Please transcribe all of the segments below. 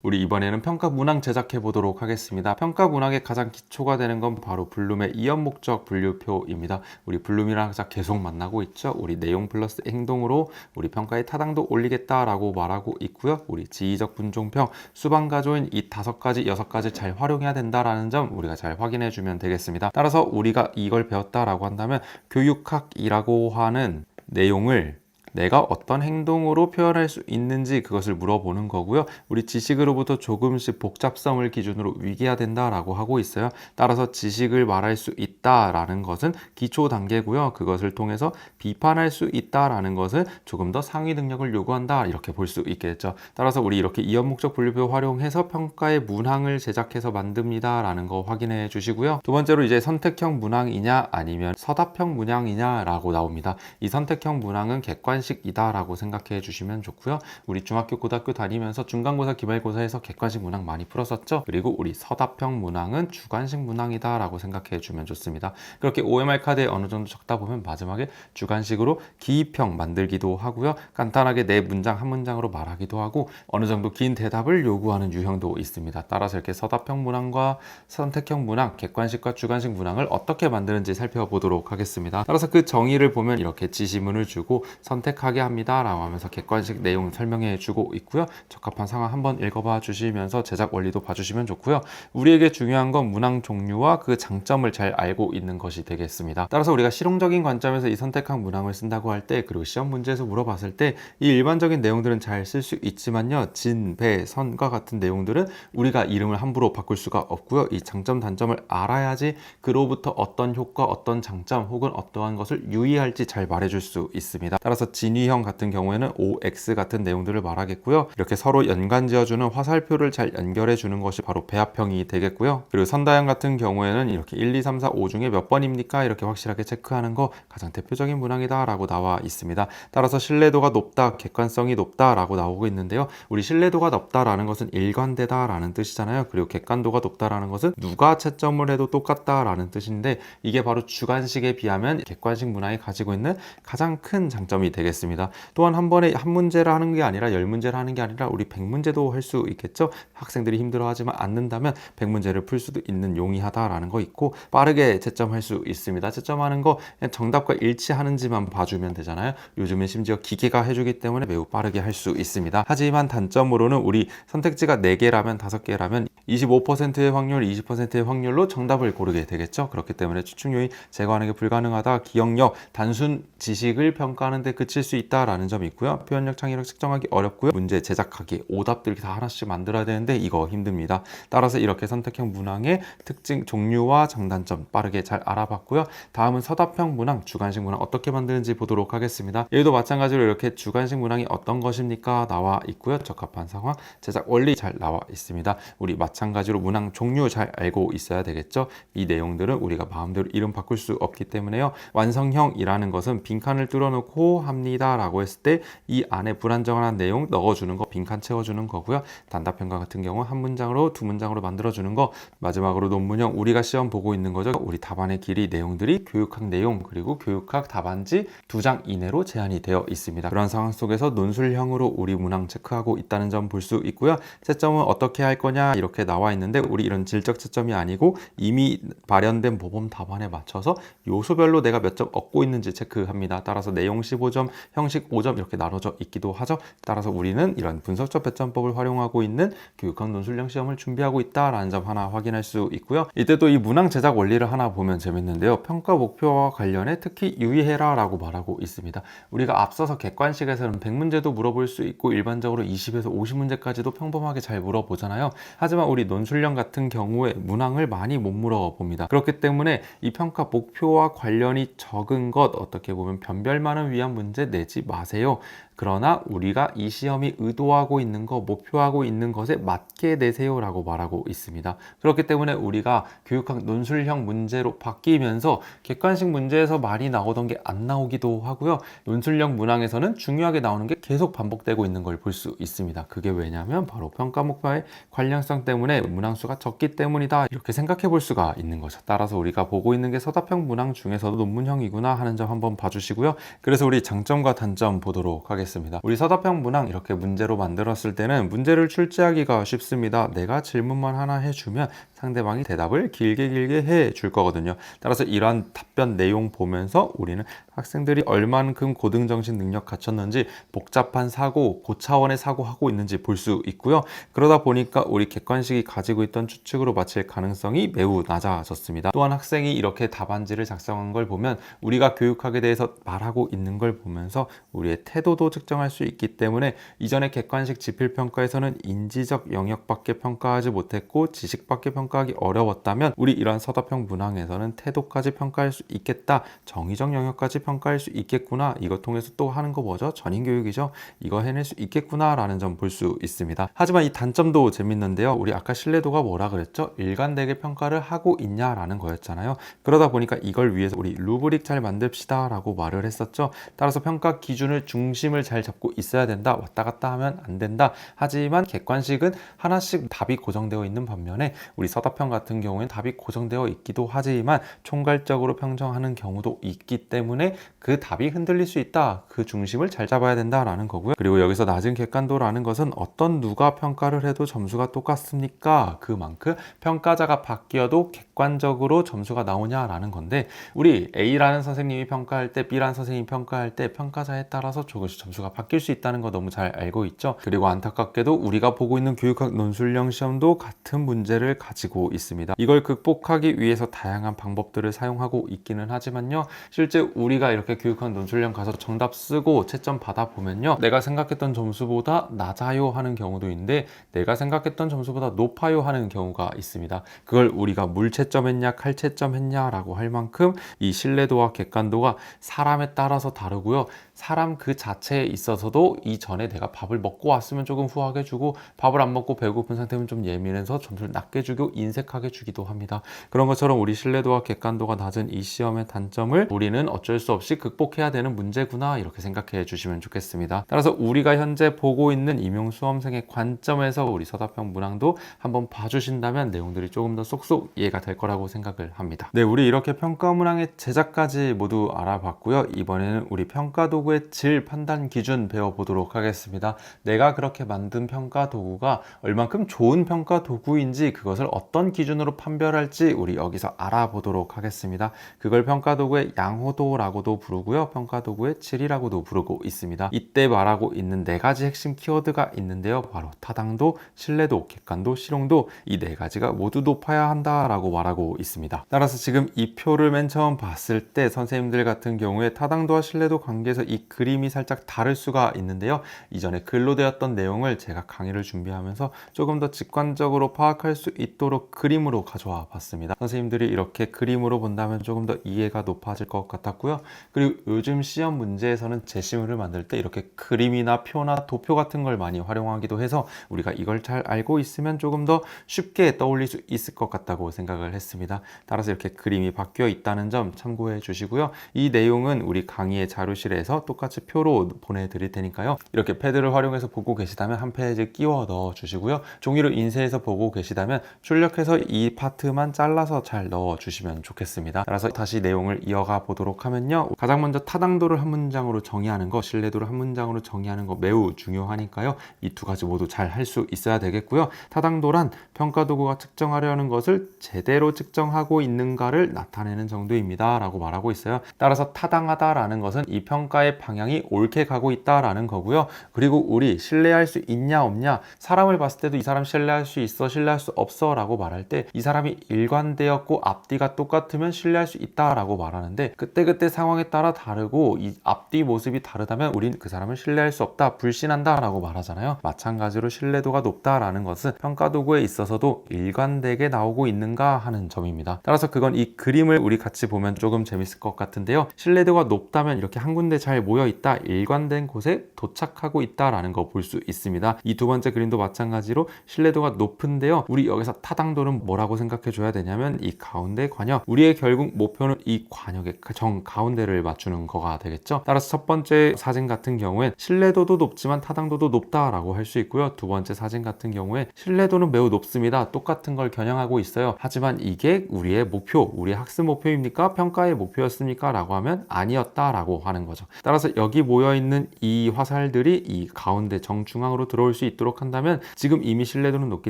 우리 이번에는 평가 문항 제작해 보도록 하겠습니다. 평가 문항의 가장 기초가 되는 건 바로 블룸의 이연 목적 분류표입니다. 우리 블룸이랑 항상 계속 만나고 있죠. 우리 내용 플러스 행동으로 우리 평가의 타당도 올리겠다라고 말하고 있고요. 우리 지위적 분종평, 수반 가조인 이 5가지, 6가지 잘 활용해야 된다라는 점 우리가 잘 확인해 주면 되겠습니다. 따라서 우리가 이걸 배웠다라고 한다면 교육학이라고 하는 내용을 내가 어떤 행동으로 표현할 수 있는지 그것을 물어보는 거고요. 우리 지식으로부터 조금씩 복잡성을 기준으로 위계해야 된다라고 하고 있어요. 따라서 지식을 말할 수 있다라는 것은 기초 단계고요. 그것을 통해서 비판할 수 있다라는 것은 조금 더 상위 능력을 요구한다 이렇게 볼 수 있겠죠. 따라서 우리 이렇게 이연 목적 분류표 활용해서 평가의 문항을 제작해서 만듭니다라는 거 확인해 주시고요. 두 번째로 이제 선택형 문항이냐 아니면 서답형 문항이냐라고 나옵니다. 이 선택형 문항은 객관식이다라고 생각해 주시면 좋고요. 우리 중학교, 고등학교 다니면서 중간고사, 기말고사에서 객관식 문항 많이 풀었었죠. 그리고 우리 서답형 문항은 주관식 문항이다라고 생각해 주면 좋습니다. 그렇게 OMR 카드에 어느 정도 적다 보면 마지막에 주관식으로 기입형 만들기도 하고요. 간단하게 내 문장 한 문장으로 말하기도 하고 어느 정도 긴 대답을 요구하는 유형도 있습니다. 따라서 이렇게 서답형 문항과 선택형 문항, 객관식과 주관식 문항을 어떻게 만드는지 살펴보도록 하겠습니다. 따라서 그 정의를 보면 이렇게 지시문을 주고 선택하게 합니다 라고 하면서 객관식 내용 설명해 주고 있고요. 적합한 상황 한번 읽어봐 주시면서 제작 원리도 봐주시면 좋고요. 우리에게 중요한 건 문항 종류와 그 장점을 잘 알고 있는 것이 되겠습니다. 따라서 우리가 실용적인 관점에서 이 선택한 문항을 쓴다고 할 때, 그리고 시험 문제에서 물어봤을 때 이 일반적인 내용들은 잘 쓸 수 있지만요, 진, 배, 선과 같은 내용들은 우리가 이름을 함부로 바꿀 수가 없고요. 이 장점, 단점을 알아야지 그로부터 어떤 효과, 어떤 장점 혹은 어떠한 것을 유의할지 잘 말해줄 수 있습니다. 따라서 진위형 같은 경우에는 OX 같은 내용들을 말하겠고요. 이렇게 서로 연관 지어주는 화살표를 잘 연결해 주는 것이 바로 배합형이 되겠고요. 그리고 선다형 같은 경우에는 이렇게 1, 2, 3, 4, 5 중에 몇 번입니까? 이렇게 확실하게 체크하는 거 가장 대표적인 문항이다 라고 나와 있습니다. 따라서 신뢰도가 높다, 객관성이 높다 라고 나오고 있는데요. 우리 신뢰도가 높다라는 것은 일관되다 라는 뜻이잖아요. 그리고 객관도가 높다라는 것은 누가 채점을 해도 똑같다 라는 뜻인데, 이게 바로 주관식에 비하면 객관식 문항이 가지고 있는 가장 큰 장점이 되겠습니다. 또한 한 번에 한 문제를 하는 게 아니라 10문제를 하는 게 아니라 우리 100문제도 할 수 있겠죠. 학생들이 힘들어하지만 않는다면 100문제를 풀 수도 있는 용이하다라는 거 있고, 빠르게 채점할 수 있습니다. 채점하는 거 그냥 정답과 일치하는지만 봐주면 되잖아요. 요즘은 심지어 기계가 해주기 때문에 매우 빠르게 할 수 있습니다. 하지만 단점으로는 우리 선택지가 4개라면 5개라면 25%의 확률, 20%의 확률로 정답을 고르게 되겠죠. 그렇기 때문에 추측 요인 제거하는 게 불가능하다. 기억력, 단순 지식을 평가하는 데 그칠 수 있다라는 점이 있고요. 표현력, 창의력 측정하기 어렵고요. 문제 제작하기, 오답들 다 하나씩 만들어야 되는데 이거 힘듭니다. 따라서 이렇게 선택형 문항의 특징, 종류와 장단점 빠르게 잘 알아봤고요. 다음은 서답형 문항, 주관식 문항 어떻게 만드는지 보도록 하겠습니다. 여기도 마찬가지로 이렇게 주관식 문항이 어떤 것입니까? 나와 있고요. 적합한 상황, 제작 원리 잘 나와 있습니다. 우리 마찬가지로 문항 종류 잘 알고 있어야 되겠죠. 이 내용들은 우리가 마음대로 이름 바꿀 수 없기 때문에요. 완성형이라는 것은 빈칸을 뚫어놓고 합니다 라고 했을 때 이 안에 불안정한 내용 넣어주는 거, 빈칸 채워주는 거고요. 단답형과 같은 경우 한 문장으로 2문장으로 만들어주는 거. 마지막으로 논문형, 우리가 시험 보고 있는 거죠. 우리 답안의 길이, 내용들이 교육학 내용 그리고 교육학 답안지 2장 이내로 제한이 되어 있습니다. 그런 상황 속에서 논술형으로 우리 문항 체크하고 있다는 점 볼 수 있고요. 채점은 어떻게 할 거냐 이렇게 나와 있는데, 우리 이런 질적 채점이 아니고 이미 발현된 모범 답안에 맞춰서 요소별로 내가 몇 점 얻고 있는지 체크합니다. 따라서 내용 15점, 형식 5점 이렇게 나눠져 있기도 하죠. 따라서 우리는 이런 분석적 배점법을 활용하고 있는 교육학 논술형 시험을 준비하고 있다라는 점 하나 확인할 수 있고요. 이때 또 이 문항 제작 원리를 하나 보면 재밌는데요. 평가 목표와 관련해 특히 유의해라 라고 말하고 있습니다. 우리가 앞서서 객관식에서는 100문제도 물어볼 수 있고 일반적으로 20에서 50문제까지도 평범하게 잘 물어보잖아요. 하지만 우리 논술형 같은 경우에 문항을 많이 못 물어봅니다. 그렇기 때문에 이 평가 목표와 관련이 적은 것, 어떻게 보면 변별만을 위한 문제 내지 마세요. 그러나 우리가 이 시험이 의도하고 있는 것, 목표하고 있는 것에 맞게 내세요 라고 말하고 있습니다. 그렇기 때문에 우리가 교육학 논술형 문제로 바뀌면서 객관식 문제에서 많이 나오던 게 안 나오기도 하고요. 논술형 문항에서는 중요하게 나오는 게 계속 반복되고 있는 걸 볼 수 있습니다. 그게 왜냐면 바로 평가 목표와의 관련성 때문에 문항수가 적기 때문이다 이렇게 생각해 볼 수가 있는 거죠. 따라서 우리가 보고 있는 게 서답형 문항 중에서도 논문형이구나 하는 점 한번 봐주시고요. 그래서 우리 장점과 단점 보도록 하겠습니다. 하겠습니다. 우리 서답형 문항 이렇게 문제로 만들었을 때는 문제를 출제하기가 쉽습니다. 내가 질문만 하나 해주면 상대방이 대답을 길게 해 줄 거거든요. 따라서 이러한 답변 내용 보면서 우리는 학생들이 얼만큼 고등정신 능력 갖췄는지, 복잡한 사고, 고차원의 사고하고 있는지 볼 수 있고요. 그러다 보니까 우리 객관식이 가지고 있던 추측으로 맞힐 가능성이 매우 낮아졌습니다. 또한 학생이 이렇게 답안지를 작성한 걸 보면 우리가 교육학에 대해서 말하고 있는 걸 보면서 우리의 태도도 측정할 수 있기 때문에 이전에 객관식 지필평가에서는 인지적 영역밖에 평가하지 못했고 지식밖에 평가하기 어려웠다면 우리 이러한 서답형 문항에서는 태도까지 평가할 수 있겠다, 정의적 영역까지 평가할 수 있겠구나, 이거 통해서 또 하는 거 뭐죠? 전인교육이죠. 이거 해낼 수 있겠구나 라는 점 볼 수 있습니다. 하지만 이 단점도 재밌는데요. 우리 아까 신뢰도가 뭐라 그랬죠? 일관되게 평가를 하고 있냐라는 거였잖아요. 그러다 보니까 이걸 위해서 우리 루브릭 잘 만듭시다 라고 말을 했었죠. 따라서 평가 기준을 중심을 잘 잡고 있어야 된다. 왔다 갔다 하면 안 된다. 하지만 객관식은 하나씩 답이 고정되어 있는 반면에 우리 서답형 같은 경우에는 답이 고정되어 있기도 하지만 총괄적으로 평정하는 경우도 있기 때문에 그 답이 흔들릴 수 있다. 그 중심을 잘 잡아야 된다라는 거고요. 그리고 여기서 낮은 객관도라는 것은 어떤 누가 평가를 해도 점수가 똑같습니까? 그만큼 평가자가 바뀌어도 객관적으로 점수가 나오냐라는 건데, 우리 A라는 선생님이 평가할 때 B라는 선생님이 평가할 때 평가자에 따라서 조금씩 점수가 바뀔 수 있다는 거 너무 잘 알고 있죠. 그리고 안타깝게도 우리가 보고 있는 교육학 논술형 시험도 같은 문제를 가지고 있습니다. 이걸 극복하기 위해서 다양한 방법들을 사용하고 있기는 하지만요, 실제 우리가 이렇게 교육학 논술형 가서 정답 쓰고 채점 받아보면요, 내가 생각했던 점수보다 낮아요 하는 경우도 있는데 내가 생각했던 점수보다 높아요 하는 경우가 있습니다. 그걸 우리가 물채점 했냐 칼채점 했냐 라고 할 만큼 이 신뢰도와 객관도가 사람에 따라서 다르고요. 사람 그 자체에 있어서도 이전에 내가 밥을 먹고 왔으면 조금 후하게 주고, 밥을 안 먹고 배고픈 상태면 좀 예민해서 점수를 낮게 주고 인색하게 주기도 합니다. 그런 것처럼 우리 신뢰도와 객관도가 낮은 이 시험의 단점을 우리는 어쩔 수 없이 극복해야 되는 문제구나, 이렇게 생각해 주시면 좋겠습니다. 따라서 우리가 현재 보고 있는 임용수험생의 관점에서 우리 서답형 문항도 한번 봐주신다면 내용들이 조금 더 쏙쏙 이해가 될 거라고 생각을 합니다. 네, 우리 이렇게 평가 문항의 제작까지 모두 알아봤고요. 이번에는 우리 평가 도구의 질 판단 기준 배워보도록 하겠습니다. 내가 그렇게 만든 평가 도구가 얼만큼 좋은 평가 도구인지, 그것을 어떤 기준으로 판별할지 우리 여기서 알아보도록 하겠습니다. 그걸 평가 도구의 양호도라고도 부르고요, 평가 도구의 질이라고도 부르고 있습니다. 이때 말하고 있는 네 가지 핵심 키워드가 있는데요. 바로 타당도, 신뢰도, 객관도, 실용도, 이 네 가지가 모두 높아야 한다라고 말하고 있습니다. 따라서 지금 이 표를 맨 처음 봤을 때 선생님들 같은 경우에 타당도와 신뢰도 관계에서 이 그림이 살짝 다를 수가 있는데요. 이전에 글로 되었던 내용을 제가 강의를 준비하면서 조금 더 직관적으로 파악할 수 있도록 그림으로 가져와 봤습니다. 선생님들이 이렇게 그림으로 본다면 조금 더 이해가 높아질 것 같았고요. 그리고 요즘 시험 문제에서는 제시문을 만들 때 이렇게 그림이나 표나 도표 같은 걸 많이 활용하기도 해서 우리가 이걸 잘 알고 있으면 조금 더 쉽게 떠올릴 수 있을 것 같다고 생각을 했습니다. 따라서 이렇게 그림이 바뀌어 있다는 점 참고해 주시고요. 이 내용은 우리 강의의 자료실에서 똑같이 표로 보내드릴 테니까요. 이렇게 패드를 활용해서 보고 계시다면 한 페이지 끼워 넣어 주시고요. 종이로 인쇄해서 보고 계시다면 출력해서 이 파트만 잘라서 잘 넣어 주시면 좋겠습니다. 따라서 다시 내용을 이어가 보도록 하면요. 가장 먼저 타당도를 한 문장으로 정의하는 거, 신뢰도를 한 문장으로 정의하는 거 매우 중요하니까요. 이 두 가지 모두 잘 할 수 있어야 되겠고요. 타당도란 평가 도구가 측정하려는 것을 제대로 측정하고 있는가를 나타내는 정도입니다 라고 말하고 있어요. 따라서 타당하다라는 것은 이 평가의 방향이 옳게 가고 있다라는 거고요. 그리고 우리 신뢰할 수 있냐 없냐, 사람을 봤을 때도 이 사람 신뢰할 수 있어, 신뢰할 수 없어 라고 말할 때 이 사람이 일관되었고 앞뒤가 똑같으면 신뢰할 수 있다라고 말하는데, 그때그때 상황에 따라 다르고 이 앞뒤 모습이 다르다면 우린 그 사람을 신뢰할 수 없다, 불신한다 라고 말하잖아요. 마찬가지로 신뢰도가 높다라는 것은 평가 도구에 있어서도 일관되게 나오고 있는가 하는 점입니다. 따라서 그건 이 그림을 우리 같이 보면 조금 재밌을 것 같은데요. 신뢰도가 높다면 이렇게 한 군데 잘 모여 있다, 일관된 곳에 도착하고 있다라는 거 볼 수 있습니다. 이 두 번째 그림도 마찬가지로 신뢰도가 높은데요. 우리 여기서 타당도는 뭐라고 생각해 줘야 되냐면 이 가운데 관역, 우리의 결국 목표는 이 관역의 정 가운데를 맞추는 거가 되겠죠. 따라서 첫 번째 사진 같은 경우엔 신뢰도도 높지만 타당도도 높다라고 할 수 있고요. 두 번째 사진 같은 경우에 신뢰도는 매우 높습니다. 똑같은 걸 겨냥하고 있어요. 하지만 이게 우리의 목표, 우리의 학습 목표입니까? 평가의 목표였습니까? 라고 하면 아니었다라고 하는 거죠. 따라서 따라서 여기 모여있는 이 화살들이 이 가운데 정중앙으로 들어올 수 있도록 한다면 지금 이미 신뢰도는 높기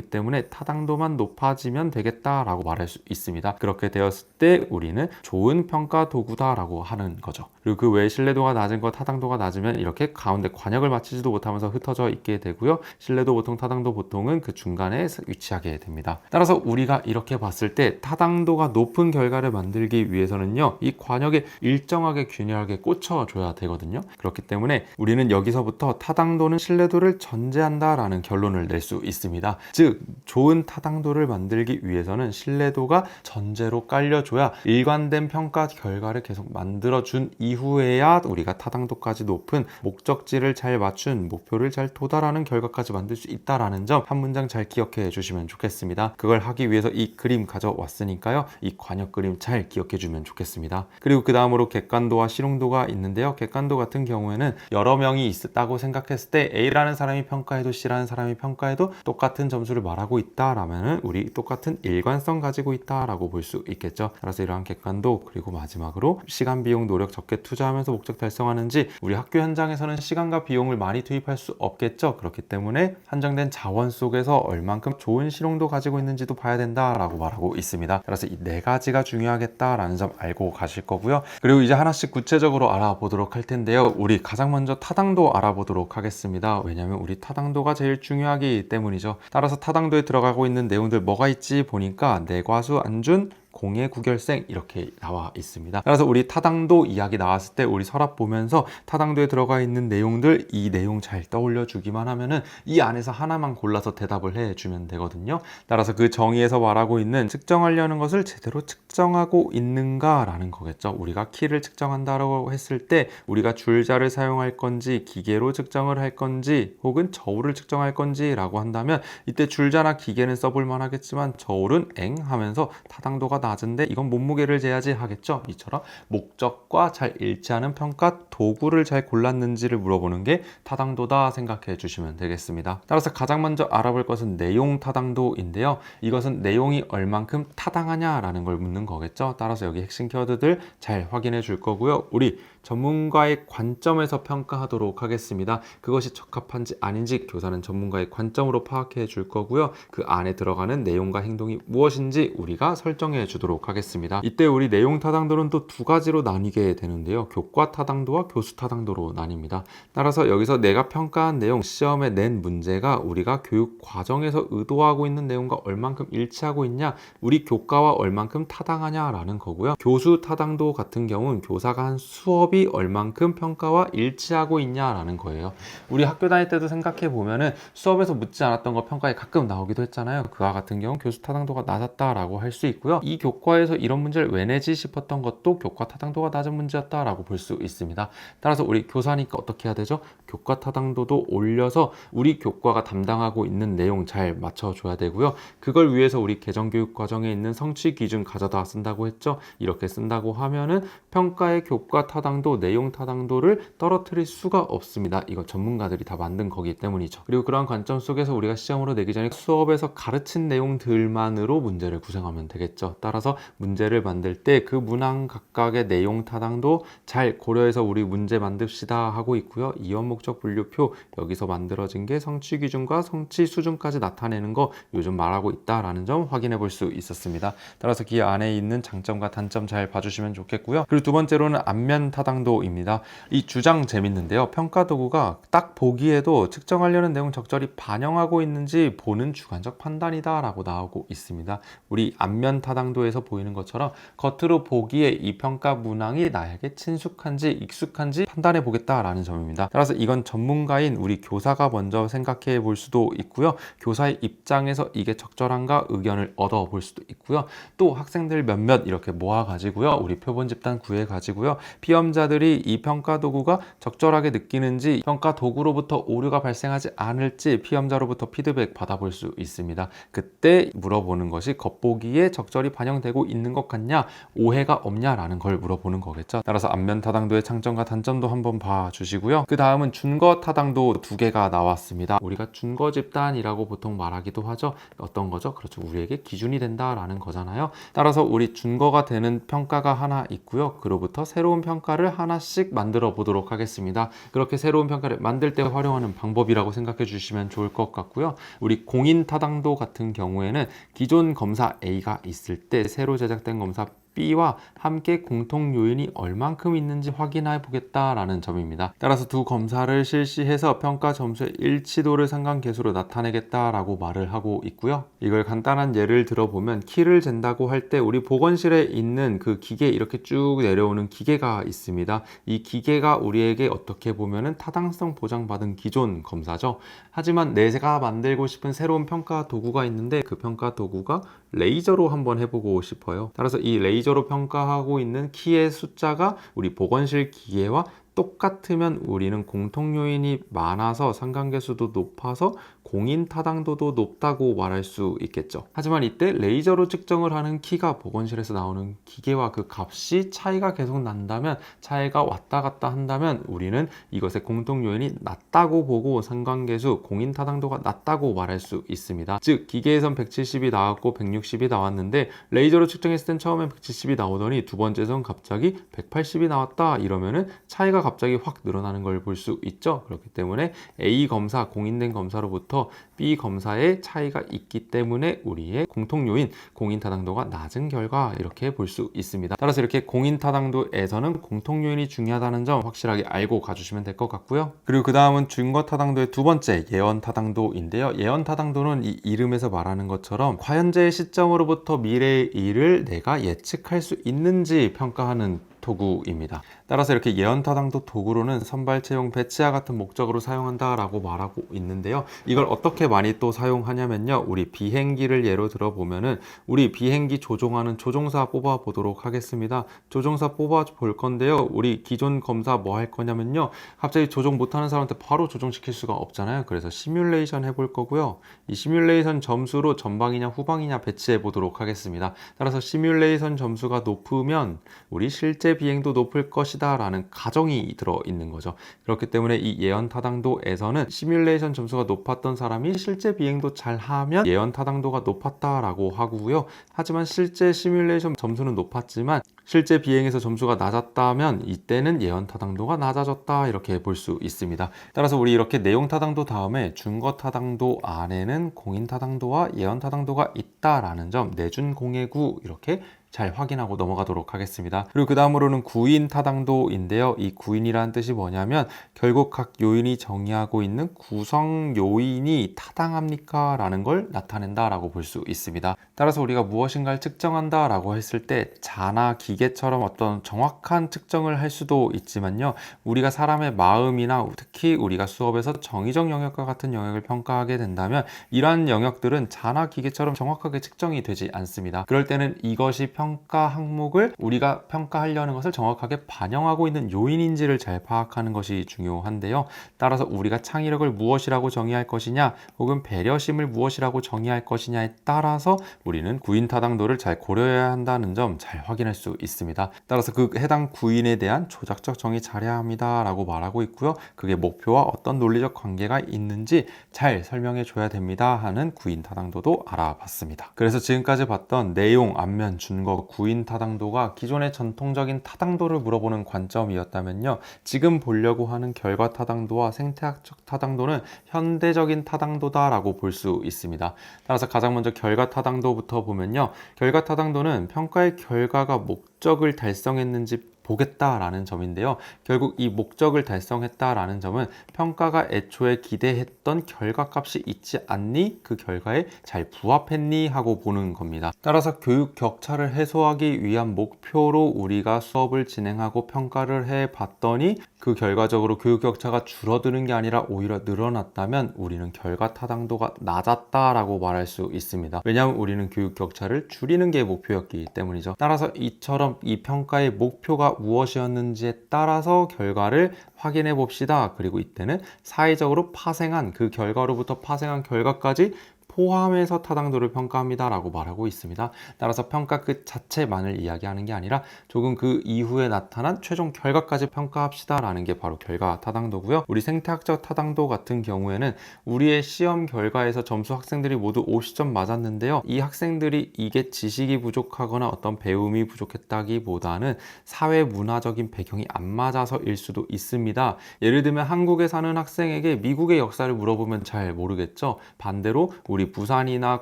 때문에 타당도만 높아지면 되겠다라고 말할 수 있습니다. 그렇게 되었을 때 우리는 좋은 평가 도구다라고 하는 거죠. 그리고 그 외에 신뢰도가 낮은 거, 타당도가 낮으면 이렇게 가운데 관역을 맞추지도 못하면서 흩어져 있게 되고요. 신뢰도 보통, 타당도 보통은 그 중간에 위치하게 됩니다. 따라서 우리가 이렇게 봤을 때 타당도가 높은 결과를 만들기 위해서는요, 이 관역에 일정하게 균일하게 꽂혀줘야 되거든요. 그렇기 때문에 우리는 여기서부터 타당도는 신뢰도를 전제한다라는 결론을 낼 수 있습니다. 즉, 좋은 타당도를 만들기 위해서는 신뢰도가 전제로 깔려줘야 일관된 평가 결과를 계속 만들어준 이후에야 우리가 타당도까지 높은 목적지를 잘 맞춘 목표를 잘 도달하는 결과까지 만들 수 있다라는 점 한 문장 잘 기억해 주시면 좋겠습니다. 그걸 하기 위해서 이 그림 가져왔으니까요. 이 관역 그림 잘 기억해 주면 좋겠습니다. 그리고 그 다음으로 객관도와 실용도가 있는데요. 객관도 같은 경우에는 여러 명이 있었다고 생각했을 때 A라는 사람이 평가해도 C라는 사람이 평가해도 똑같은 점수를 말하고 있다라면은 우리 똑같은 일관성 가지고 있다라고 볼 수 있겠죠. 따라서 이러한 객관도, 그리고 마지막으로 시간, 비용, 노력 적게 투자하면서 목적 달성하는지, 우리 학교 현장에서는 시간과 비용을 많이 투입할 수 없겠죠. 그렇기 때문에 한정된 자원 속에서 얼만큼 좋은 실용도 가지고 있는지도 봐야 된다라고 말하고 있습니다. 따라서 이 네 가지가 중요하겠다라는 점 알고 가실 거고요. 그리고 이제 하나씩 구체적으로 알아보도록 할 텐데요. 우리 가장 먼저 타당도 알아보도록 하겠습니다. 왜냐하면 우리 타당도가 제일 중요하기 때문이죠. 따라서 타당도에 들어가고 있는 내용들 뭐가 있지 보니까 내과수, 안준, 공예, 구결생 이렇게 나와 있습니다. 그래서 우리 타당도 이야기 나왔을 때 우리 서랍 보면서 타당도에 들어가 있는 내용들, 이 내용 잘 떠올려 주기만 하면은 이 안에서 하나만 골라서 대답을 해주면 되거든요. 따라서 그 정의에서 말하고 있는 측정하려는 것을 제대로 측정하고 있는가 라는 거겠죠. 우리가 키를 측정한다고 했을 때 우리가 줄자를 사용할 건지 기계로 측정을 할 건지 혹은 저울을 측정할 건지 라고 한다면 이때 줄자나 기계는 써볼 만하겠지만 저울은 엥 하면서 타당도가 낮은데 이건 몸무게를 재야지 하겠죠. 이처럼 목적과 잘 일치하는 평가 도구를 잘 골랐는지를 물어보는 게 타당도다 생각해 주시면 되겠습니다. 따라서 가장 먼저 알아볼 것은 내용 타당도인데요. 이것은 내용이 얼만큼 타당하냐라는 걸 묻는 거겠죠. 따라서 여기 핵심 키워드들 잘 확인해 줄 거고요. 우리 전문가의 관점에서 평가하도록 하겠습니다. 그것이 적합한지 아닌지 교사는 전문가의 관점으로 파악해 줄 거고요. 그 안에 들어가는 내용과 행동이 무엇인지 우리가 설정해 주도록 하겠습니다. 이때 우리 내용 타당도는 또 두 가지로 나뉘게 되는데요. 교과 타당도와 교수 타당도로 나뉩니다. 따라서 여기서 내가 평가한 내용, 시험에 낸 문제가 우리가 교육 과정에서 의도하고 있는 내용과 얼만큼 일치하고 있냐, 우리 교과와 얼만큼 타당하냐라는 거고요. 교수 타당도 같은 경우는 교사가 한 수업이 얼만큼 평가와 일치하고 있냐라는 거예요. 우리 학교 다닐 때도 생각해 보면은 수업에서 묻지 않았던 거 평가에 가끔 나오기도 했잖아요. 그와 같은 경우 교수 타당도가 낮았다라고 할 수 있고요. 이 교과에서 이런 문제를 왜 내지 싶었던 것도 교과 타당도가 낮은 문제였다라고 볼 수 있습니다. 따라서 우리 교사니까 어떻게 해야 되죠? 교과 타당도도 올려서 우리 교과가 담당하고 있는 내용 잘 맞춰줘야 되고요. 그걸 위해서 우리 개정교육 과정에 있는 성취 기준 가져다 쓴다고 했죠. 이렇게 쓴다고 하면은 평가의 교과 타당도, 내용 타당도를 떨어뜨릴 수가 없습니다. 이거 전문가들이 다 만든 거기 때문이죠. 그리고 그러한 관점 속에서 우리가 시험으로 내기 전에 수업에서 가르친 내용들만으로 문제를 구성하면 되겠죠. 따라서 문제를 만들 때 그 문항 각각의 내용 타당도 잘 고려해서 우리 문제 만듭시다 하고 있고요. 이원 목적 분류표 여기서 만들어진 게 성취 기준과 성취 수준까지 나타내는 거 요즘 말하고 있다라는 점 확인해 볼 수 있었습니다. 따라서 그 안에 있는 장점과 단점 잘 봐주시면 좋겠고요. 그리고 두 번째로는 안면 타당도입니다. 이 주장 재밌는데요. 평가 도구가 딱 보기에도 측정하려는 내용 적절히 반영하고 있는지 보는 주관적 판단이다 라고 나오고 있습니다. 우리 안면 타당도에서 보이는 것처럼 겉으로 보기에 이 평가 문항이 나에게 친숙한지 익숙한지 판단해 보겠다라는 점입니다. 따라서 이건 전문가인 우리 교사가 먼저 생각해 볼 수도 있고요. 교사의 입장에서 이게 적절한가 의견을 얻어 볼 수도 있고요. 또 학생들 몇몇 이렇게 모아 가지고요. 우리 표본 집단 구해 가지고요. 피험자들이 이 평가 도구가 적절하게 느끼는지, 평가 도구로부터 오류가 발생하지 않을지 피험자로부터 피드백 받아볼 수 있습니다. 그때 물어보는 것이 겉보기에 적절히 반영 반영되고 있는 것 같냐, 오해가 없냐라는 걸 물어보는 거겠죠. 따라서 앞면 타당도의 장점과 단점도 한번 봐주시고요. 그 다음은 준거 타당도 두 개가 나왔습니다. 우리가 준거 집단이라고 보통 말하기도 하죠. 어떤 거죠? 그렇죠. 우리에게 기준이 된다라는 거잖아요. 따라서 우리 준거가 되는 평가가 하나 있고요. 그로부터 새로운 평가를 하나씩 만들어 보도록 하겠습니다. 그렇게 새로운 평가를 만들 때 활용하는 방법이라고 생각해 주시면 좋을 것 같고요. 우리 공인 타당도 같은 경우에는 기존 검사 A가 있을 때 새로 제작된 검사 B와 함께 공통 요인이 얼만큼 있는지 확인해 보겠다라는 점입니다. 따라서 두 검사를 실시해서 평가 점수의 일치도를 상관계수로 나타내겠다라고 말을 하고 있고요. 이걸 간단한 예를 들어보면 키를 잰다고 할 때 우리 보건실에 있는 그 기계, 이렇게 쭉 내려오는 기계가 있습니다. 이 기계가 우리에게 어떻게 보면은 타당성 보장받은 기존 검사죠. 하지만 내가 만들고 싶은 새로운 평가 도구가 있는데 그 평가 도구가 레이저로 한번 해보고 싶어요. 따라서 이 레이저로 평가하고 있는 키의 숫자가 우리 보건실 기계와 똑같으면 우리는 공통 요인이 많아서 상관계수도 높아서 공인 타당도도 높다고 말할 수 있겠죠. 하지만 이때 레이저로 측정을 하는 키가 보건실에서 나오는 기계와 그 값이 차이가 계속 난다면, 차이가 왔다 갔다 한다면 우리는 이것의 공통 요인이 낮다고 보고 상관계수 공인 타당도가 낮다고 말할 수 있습니다. 즉 기계에선 170이 나왔고 160이 나왔는데 레이저로 측정했을 땐 처음엔 170이 나오더니 두 번째선 갑자기 180이 나왔다, 이러면은 차이가 갑자기 확 늘어나는 걸 볼 수 있죠. 그렇기 때문에 A 검사, 공인된 검사로부터 B 검사의 차이가 있기 때문에 우리의 공통 요인, 공인 타당도가 낮은 결과, 이렇게 볼 수 있습니다. 따라서 이렇게 공인 타당도에서는 공통 요인이 중요하다는 점 확실하게 알고 가주시면 될 것 같고요. 그리고 그 다음은 준거 타당도의 두 번째, 예언 타당도인데요. 예언 타당도는 이 이름에서 말하는 것처럼 과연제의 시점으로부터 미래의 일을 내가 예측할 수 있는지 평가하는 도구입니다. 따라서 이렇게 예언 타당도 도구로는 선발 채용 배치와 같은 목적으로 사용한다라고 말하고 있는데요. 이걸 어떻게 많이 또 사용하냐면요. 우리 비행기를 예로 들어보면은 우리 비행기 조종하는 조종사 뽑아 보도록 하겠습니다. 조종사 뽑아 볼 건데요. 우리 기존 검사 뭐 할 거냐면요. 갑자기 조종 못하는 사람한테 바로 조종시킬 수가 없잖아요. 그래서 시뮬레이션 해볼 거고요. 이 시뮬레이션 점수로 전방이냐 후방이냐 배치해 보도록 하겠습니다. 따라서 시뮬레이션 점수가 높으면 우리 실제 비행도 높을 것이다 라는 가정이 들어있는 거죠. 그렇기 때문에 이 예언 타당도에서는 시뮬레이션 점수가 높았던 사람이 실제 비행도 잘하면 예언 타당도가 높았다라고 하고요. 하지만 실제 시뮬레이션 점수는 높았지만 실제 비행에서 점수가 낮았다면 이때는 예언 타당도가 낮아졌다, 이렇게 볼 수 있습니다. 따라서 우리 이렇게 내용 타당도 다음에 준거 타당도 안에는 공인 타당도와 예언 타당도가 있다라는 점, 내준 공예구 이렇게 잘 확인하고 넘어가도록 하겠습니다. 그리고 그 다음으로는 구인 타당도인데요. 이 구인이라는 뜻이 뭐냐면 결국 각 요인이 정의하고 있는 구성 요인이 타당합니까? 라는 걸 나타낸다 라고 볼 수 있습니다. 따라서 우리가 무엇인가를 측정한다 라고 했을 때 자나 기계처럼 어떤 정확한 측정을 할 수도 있지만요. 우리가 사람의 마음이나 특히 우리가 수업에서 정의적 영역과 같은 영역을 평가하게 된다면 이러한 영역들은 자나 기계처럼 정확하게 측정이 되지 않습니다. 그럴 때는 이것이 평가 항목을 우리가 평가하려는 것을 정확하게 반영하고 있는 요인인지를 잘 파악하는 것이 중요한데요. 따라서 우리가 창의력을 무엇이라고 정의할 것이냐 혹은 배려심을 무엇이라고 정의할 것이냐에 따라서 우리는 구인 타당도를 잘 고려해야 한다는 점 잘 확인할 수 있습니다. 따라서 그 해당 구인에 대한 조작적 정의 잘해야 합니다 라고 말하고 있고요. 그게 목표와 어떤 논리적 관계가 있는지 잘 설명해 줘야 됩니다 하는 구인 타당도도 알아봤습니다. 그래서 지금까지 봤던 내용, 앞면, 준거, 구인 타당도가 기존의 전통적인 타당도를 물어보는 관점이었다면요. 지금 보려고 하는 결과 타당도와 생태학적 타당도는 현대적인 타당도다라고 볼 수 있습니다. 따라서 가장 먼저 결과 타당도부터 보면요. 결과 타당도는 평가의 결과가 목적을 달성했는지 보겠다라는 점인데요. 결국 이 목적을 달성했다라는 점은 평가가 애초에 기대했던 결과값이 있지 않니? 그 결과에 잘 부합했니? 하고 보는 겁니다. 따라서 교육 격차를 해소하기 위한 목표로 우리가 수업을 진행하고 평가를 해봤더니 그 결과적으로 교육 격차가 줄어드는 게 아니라 오히려 늘어났다면 우리는 결과 타당도가 낮았다라고 말할 수 있습니다. 왜냐하면 우리는 교육 격차를 줄이는 게 목표였기 때문이죠. 따라서 이처럼 이 평가의 목표가 무엇이었는지에 따라서 결과를 확인해 봅시다. 그리고 이때는 사회적으로 파생한 그 결과로부터 파생한 결과까지 포함해서 타당도를 평가합니다 라고 말하고 있습니다. 따라서 평가 끝 자체만을 이야기하는 게 아니라 조금 그 이후에 나타난 최종 결과까지 평가합시다 라는 게 바로 결과 타당도고요. 우리 생태학적 타당도 같은 경우에는 우리의 시험 결과에서 점수 학생들이 모두 50점 맞았는데요. 이 학생들이 이게 지식이 부족하거나 어떤 배움이 부족했다기보다는 사회 문화적인 배경이 안 맞아서일 수도 있습니다. 예를 들면 한국에 사는 학생에게 미국의 역사를 물어보면 잘 모르겠죠. 반대로 우리 부산이나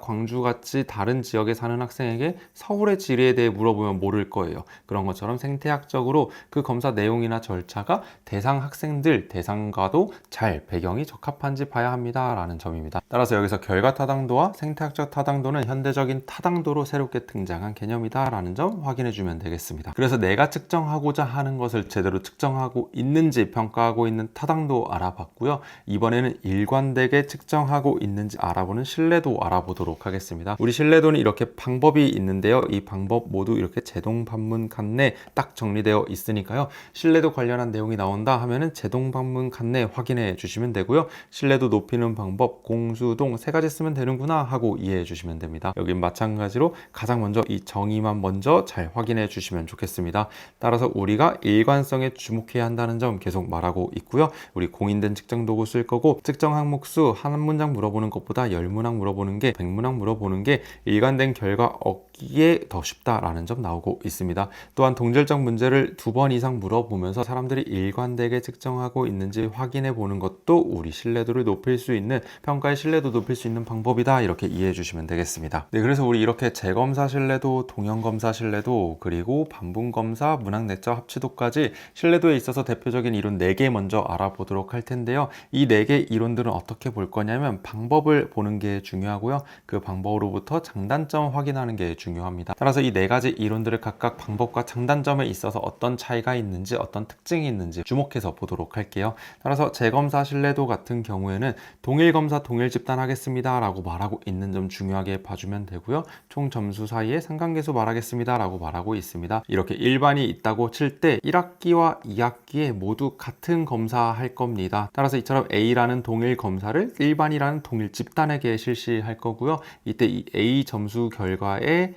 광주같이 다른 지역에 사는 학생에게 서울의 지리에 대해 물어보면 모를 거예요. 그런 것처럼 생태학적으로 그 검사 내용이나 절차가 대상 학생들, 대상과도 잘 배경이 적합한지 봐야 합니다 라는 점입니다. 따라서 여기서 결과 타당도와 생태학적 타당도는 현대적인 타당도로 새롭게 등장한 개념이다 라는 점 확인해 주면 되겠습니다. 그래서 내가 측정하고자 하는 것을 제대로 측정하고 있는지 평가하고 있는 타당도 알아봤고요. 이번에는 일관되게 측정하고 있는지 알아보는 신뢰도 알아보도록 하겠습니다. 우리 신뢰도는 이렇게 방법이 있는데요. 이 방법 모두 이렇게 제동 반문 칸내 딱 정리되어 있으니까요. 신뢰도 관련한 내용이 나온다 하면은 제동 반문 칸내 확인해 주시면 되고요. 신뢰도 높이는 방법 공수동 세 가지 쓰면 되는구나 하고 이해해 주시면 됩니다. 여긴 마찬가지로 가장 먼저 이 정의만 먼저 잘 확인해 주시면 좋겠습니다. 따라서 우리가 일관성에 주목해야 한다는 점 계속 말하고 있고요. 우리 공인된 측정 도구 쓸 거고 측정 항목 수 한 문장 물어보는 것보다 10문항 물어보는 게 100문항 물어보는 게 일관된 결과 얻기에 더 쉽다라는 점 나오고 있습니다. 또한 동질적 문제를 2번 이상 물어보면서 사람들이 일관되게 측정하고 있는지 확인해 보는 것도 우리 신뢰도를 높일 수 있는 평가의 신뢰도 높일 수 있는 방법이다 이렇게 이해해 주시면 되겠습니다. 네, 그래서 우리 이렇게 재검사 신뢰도, 동형검사 신뢰도, 그리고 반분검사, 문항 내적 합치도까지 신뢰도에 있어서 대표적인 이론 4개 먼저 알아보도록 할 텐데요. 이 4개 이론들은 어떻게 볼 거냐면 방법을 보는 게 중요하고요. 그 방법으로부터 장단점 확인하는 게 중요합니다. 따라서 이 4가지 이론들을 각각 방법과 장단점에 있어서 어떤 차이가 있는지 어떤 특징이 있는지 주목해서 보도록 할게요. 따라서 재검사 신뢰도 같은 경우에는 동일검사 동일 집단하겠습니다 라고 말하고 있는 점 중요하게 봐주면 되고요. 총 점수 사이에 상관계수 말하겠습니다 라고 말하고 있습니다. 이렇게 일반이 있다고 칠 때 1학기와 2학기에 모두 같은 검사할 겁니다. 따라서 이처럼 A라는 동일 검사를 일반이라는 동일 집단에게 실시할 거고요. 이때 이 A 점수 결과에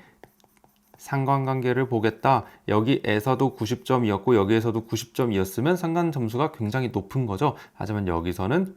상관관계를 보겠다. 여기에서도 90점이었고 여기에서도 90점이었으면 상관 점수가 굉장히 높은 거죠. 하지만 여기서는